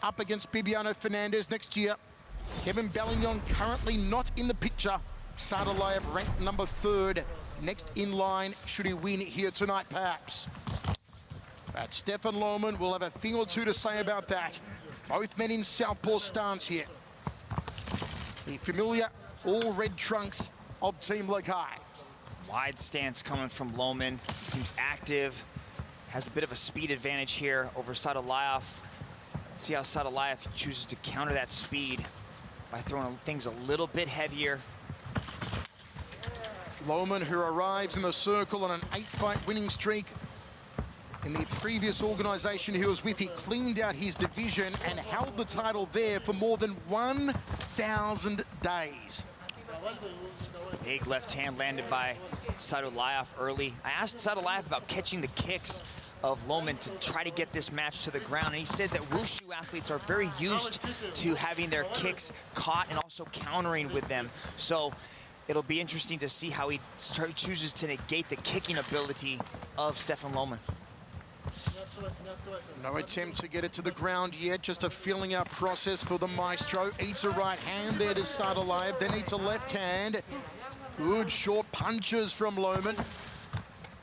up against Bibiano Fernandez next year. Kevin Bellignon currently not in the picture. Saadulaev ranked number 3rd, next in line should he win here tonight perhaps. But Stefan Loman will have a thing or two to say about that. Both men in southpaw stance here. The familiar all red trunks of Team Lakai. Wide stance coming from Loman. He seems active, has a bit of a speed advantage here over Saadulaev. Let's see how Saadulaev chooses to counter that speed by throwing things a little bit heavier. Loman, who arrives in the circle on an 8-fight winning streak. In the previous organization he was with, he cleaned out his division and held the title there for more than 1,000 days. Big left hand landed by Saadulaev early. I asked Saadulaev about catching the kicks of Loman to try to get this match to the ground, and he said that Wushu athletes are very used to having their kicks caught and also countering with them. So it'll be interesting to see how he chooses to negate the kicking ability of Stefan Loman. No attempt to get it to the ground yet, just a feeling out process for the maestro. Eats a right hand there to Saadulaev, then eats a left hand. Good short punches from Loman.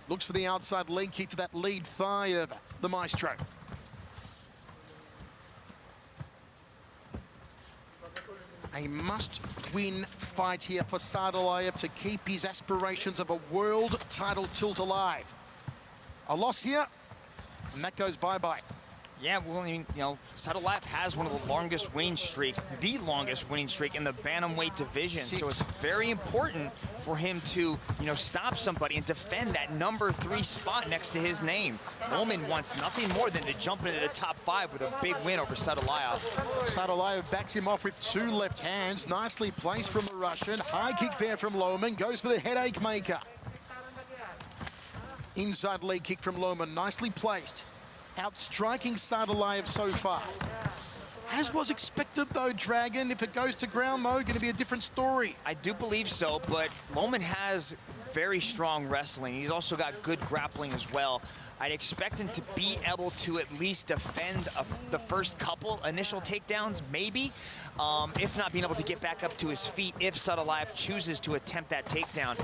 Looks for the outside leg kick to that lead thigh of the maestro. A must-win fight here for Saadulaev to keep his aspirations of a world title tilt alive. A loss here, and that goes bye-bye. Yeah, well, I mean, you know, Saadulaev has one of the longest winning streaks, the longest winning streak in the bantamweight division. So it's very important for him to, you know, stop somebody and defend that number 3 spot next to his name. Loman wants nothing more than to jump into the top 5 with a big win over Saadulaev. Saadulaev backs him off with 2 left hands. Nicely placed from the Russian. High kick there from Loman. Goes for the headache maker. Inside leg kick from Loman. Nicely placed. Outstriking Saadulaev so far. As was expected though, Dragon, if it goes to ground though, going to be a different story. I do believe so, but Loman has very strong wrestling. He's also got good grappling as well. I'd expect him to be able to at least defend the first couple initial takedowns, maybe. If not, being able to get back up to his feet if Saadulaev chooses to attempt that takedown.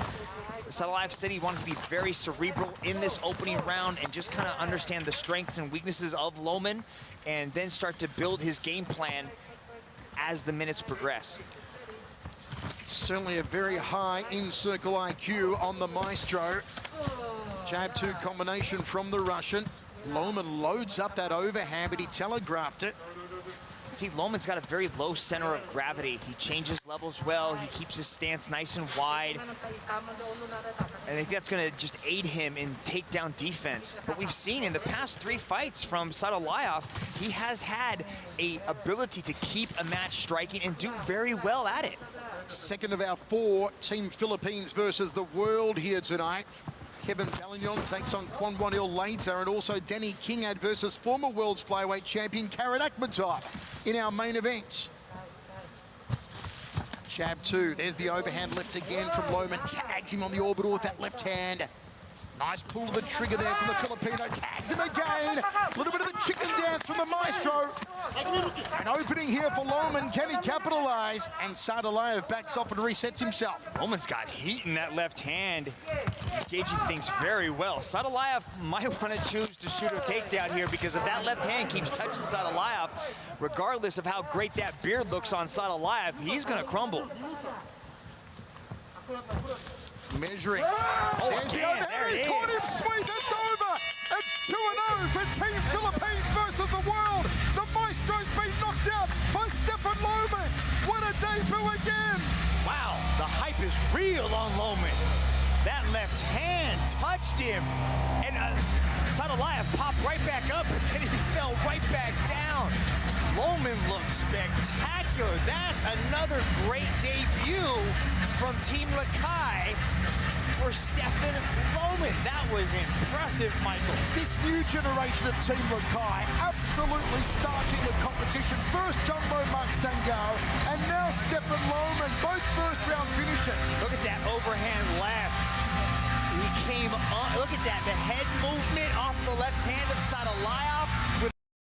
Saadulaev said he wanted to be very cerebral in this opening round and just kind of understand the strengths and weaknesses of Loman and then start to build his game plan as the minutes progress. Certainly a very high in-circle IQ on the maestro. Jab-2 combination from the Russian. Loman loads up that overhand, but he telegraphed it. See, Loman's got a very low center of gravity. He changes levels well. He keeps his stance nice and wide. I think that's going to just aid him in takedown defense. But we've seen in the past 3 fights from Saadulaev, he has had a ability to keep a match striking and do very well at it. Second of our 4 Team Philippines versus the world here tonight. Kevin Bellignon takes on Kwon Won-il later, and also Danny Kingad versus former world's flyweight champion Karen Akhmatov in our main event. Jab 2, there's the overhand left again from Loman, tags him on the orbital with that left hand. Nice pull of the trigger there from the Filipino, tags him again. A little bit of the chicken dance from the maestro. An opening here for Loman, can he capitalize? And Saadulaev backs off and resets himself. Loman's got heat in that left hand. He's gauging things very well. Saadulaev might want to choose to shoot a takedown here because if that left hand keeps touching Saadulaev, regardless of how great that beard looks on Saadulaev, he's going to crumble. Measuring. Oh, there's the overhand. there it Caught him is. sweet. It's over. It's 2-0 for Team Philippines versus the world. The maestro's been knocked out by Stefan Loman. What a debut again. Wow, the hype is real on Loman. That left hand touched him, and Saadulaev popped right back up, and then he fell right back down. Loman looks spectacular. That's another great debut from Team Lakai for Stefan Loman. That was impressive, Michael. This new generation of Team Lakai absolutely starting the competition. First Jumbo Mark Sangao, and now Stefan Loman, both first-round finishers. Look at that overhand left. He came on, look at that, the head movement off the left hand of Saadulaev.